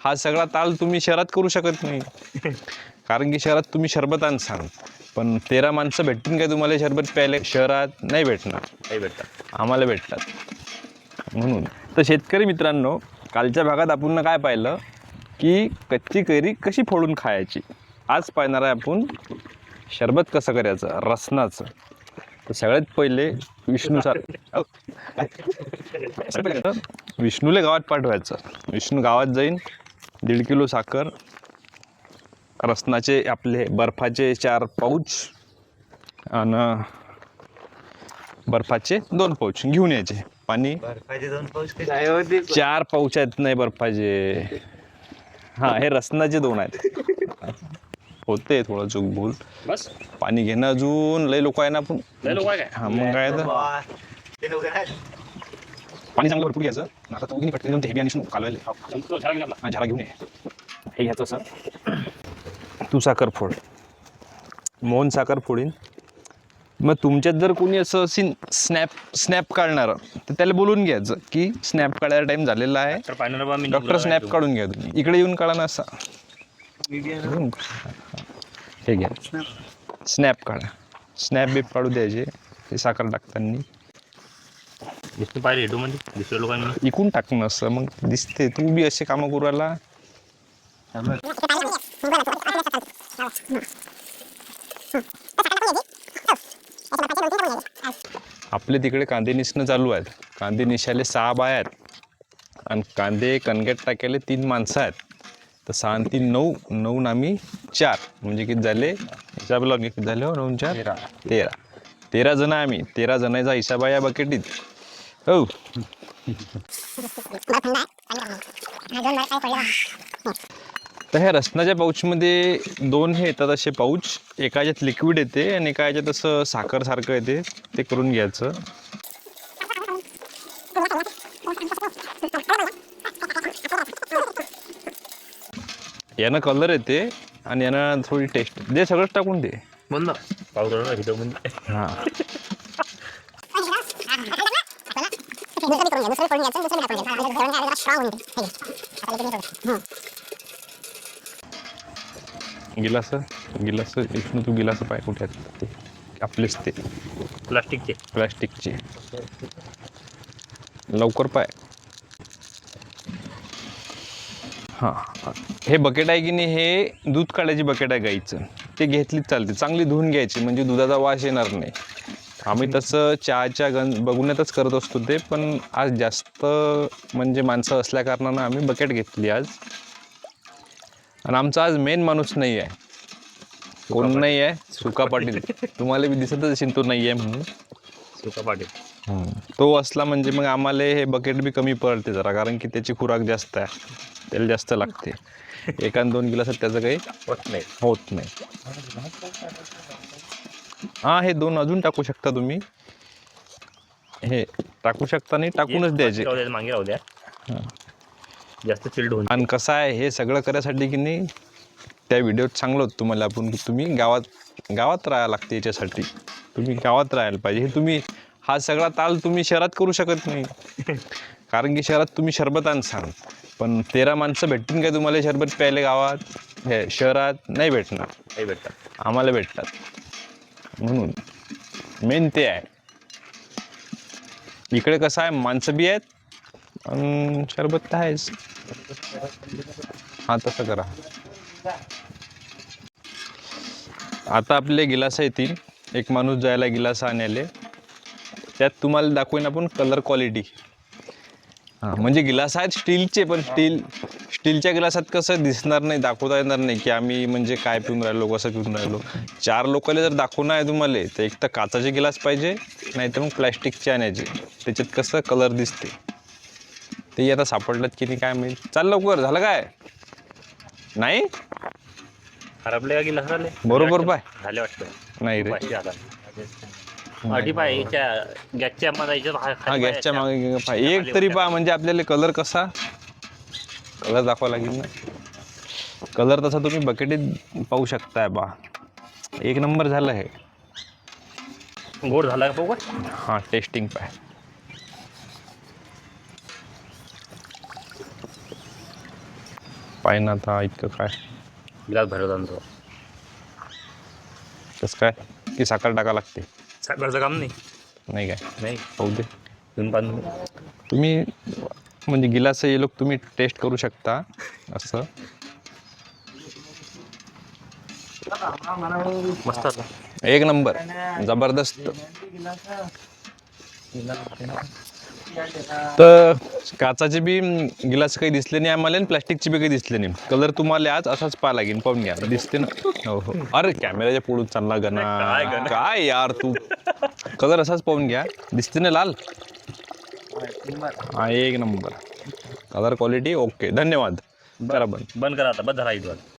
हा सगळा ताल तुम्ही शहरात करू शकत नाही कारण की शहरात तुम्ही शरबत आणसाल पण 13 माणसं भेटतील काय तुम्हाला शरबत प्यायला? शहरात नाही भेटणार. नाही भेटतात, आम्हाला भेटतात. म्हणून तर शेतकरी मित्रांनो, कालच्या भागात आपण काय पाहिलं की कच्ची कैरी कशी फोडून खायची. आज पाहणार आहे आपण शरबत कसं करायचं रसनाचं. तर सगळ्यात पहिले विष्णूला गावात पाठवायचं. विष्णू गावात जाईन, 1.5 किलो साखर, रसनाचे आपले बर्फाचे 4 पाऊच आणि बर्फाचे 2 पाऊच घेऊन यायचे. पाणी बर्फाचे 2 पाऊच 4 पाऊच आहेत, नाही बर्फाचे. हां, हे रसनाचे 2 आहेत. होते थोडं चूक भूल. बस पाणी घेणं अजून लय लोक आहे ना आपण. लय लोक आहे काय? हां, मग काय तर पाणी चांगलं भरपूर घ्यायचं. आता तू पटकन जाऊन ते हेबी आणि कालवायला झाडा घेऊन ये. हे घ्यायचं सर. तू साखर फोड, मोहन साखर फोडीन. मग तुमच्यात जर कोणी असं असेल स्नॅप काढणारं तर त्याला बोलून घ्यायचं की स्नॅप काढायला टाईम झालेला आहे, डॉक्टर स्नॅप काढून घ्या. तुम्ही इकडे येऊन काढा ना. असा हे घ्या, स्नॅप काढा. स्नॅप बीप काढू द्यायचे ते साखर टाकताना. पाहिजे मध्ये दुसऱ्या लोकांनी इकून टाकणं असं मग दिसते. तू बी असे कामं करू राहिला. आपले तिकडे कांदे निसणं चालू आहेत. कांदे निशाले 6 बाया आहेत आणि कांदे कणगेट टाकायला 3 माणसं आहेत. तर 6 आणि 3 9, 9 आणि आम्ही 4 म्हणजे किती झाले हिसाबला किती झाले? 9 4 13 जण आम्ही. 13 जणांचा हिसाब आहे या बकेटीत. हो, तर ह्या रसनाच्या पाऊचमध्ये 2 हे येतात असे पाऊच. एका ह्याच्यात लिक्विड येते आणि एका ह्याच्यात असं साखर सारखं येते. ते करून घ्यायचं. यानं कलर येते आणि यानं थोडी टेस्ट दे. सगळंच टाकून दे. बंद पावडर व्हिडिओ मध्ये. हां, गिलास विष्णू तू गिलास पाय कुठे आहेत? ते आपलेच ते प्लास्टिकचे. लवकर पाय. हां, हे बकेट आहे की नाही, हे दूध काढायची बकेट आहे गाईचं. ते घेतलीच चालते. चांगली धुवून घ्यायची म्हणजे दुधाचा वास येणार नाही. आम्ही तसं चहाच्या बघूनच करत असतो ते, पण आज जास्त म्हणजे माणसं असल्या कारणानं आम्ही बकेट घेतली आज. आणि आमचा आज मेन माणूस नाही आहे. कोण नाही आहे? सुका पाटील. तुम्हाला बी दिसतच असेल तो नाही आहे म्हणून. सुका पाटील तो असला म्हणजे मग आम्हाला हे बकेट बी कमी पडते जरा, कारण की त्याची खुराक जास्त आहे, त्याला जास्त लागते. 1 आणि 2 गिलासात त्याचं काही होत नाही. हां, हे 2 अजून टाकू शकता तुम्ही. हे टाकू शकता नाही, टाकूनच द्यायचे. मागे राहू द्या, जास्त चिल्ड होऊन. आणि कसं आहे हे सगळं करायसाठी की नाही, त्या व्हिडिओत चांगलं होतं तुम्हाला आपण की तुम्ही गावात राहायला लागते. याच्यासाठी तुम्ही गावात राहायला पाहिजे. हे तुम्ही हा सगळा ताल तुम्ही शहरात करू शकत नाही कारण की शहरात तुम्ही शरबत आणसाल पण 13 माणसं भेटतील काय तुम्हाला शरबत प्यायला? गावात हे शहरात नाही भेटणार. आम्हाला भेटतात. म्हणून मेन ते आहे. इकडे कसं आहे, माणसं बी आहेत आणि शरबत तर आहेच. हां, तसं करा. आता आपले गिलास येतील. एक माणूस जायला गिलास आणायला. त्यात तुम्हाला दाखवून आपण कलर क्वालिटी. हां, म्हणजे गिलास आहेत स्टीलचे, पण स्टीलच्या गिलासात कसं दिसणार नाही, दाखवता येणार नाही की आम्ही म्हणजे काय पिऊन राहिलो, कसं पिऊन राहिलो. 4 लोकांना जर दाखवणं आहे तुम्हाला तर एक तर काचाचे गिलास पाहिजे, नाही तर मग प्लॅस्टिकचे आणायचे. त्याच्यात कसं कलर दिसते. ते आता सापडलं की नाही काय माहीत. चाल लवकर. झालं काय? नाही खराबले का गिलास झाले बरोबर पाय झाले वाटतं. नाही रे. गॅसच्या हां, गॅसच्या मागे पाय एक तरी पहा म्हणजे आपल्याला कलर कसा कलर दाखवा लागेल ना. कलर तसा तुम्ही बकेटीत पाहू शकताय. बा 1 नंबर झालं हे. गोड झाला का पाहू? हां, टेस्टिंग पाय. पाहिजे आता इतकं काय गिलास भरत आणतो. कसं काय की साखर टाका लागते साखरचं काम नाही. नाही काय नाही होऊ दे तुम्ही पान तुम्ही म्हणजे गिलास हे लोक तुम्ही टेस्ट करू शकता असं मस्त होता. एक नंबर जबरदस्त. तर काचाचे बी गिलास काही दिसले नाही आम्हाला आणि प्लॅस्टिकचे बी काही दिसले नाही. कलर तुम्हाला आज असाच पाहा लागेल पाहून घ्या दिसते ना. हो हो अरे कॅमेऱ्याच्या पुढून चालला काय गणा गणा? काय यार तू कलर असाच पाहून घ्या दिसते ना लाल. हा एक नंबर कलर क्वालिटी ओके धन्यवाद. करा बंद. बंद करा आता बस झाला इथं.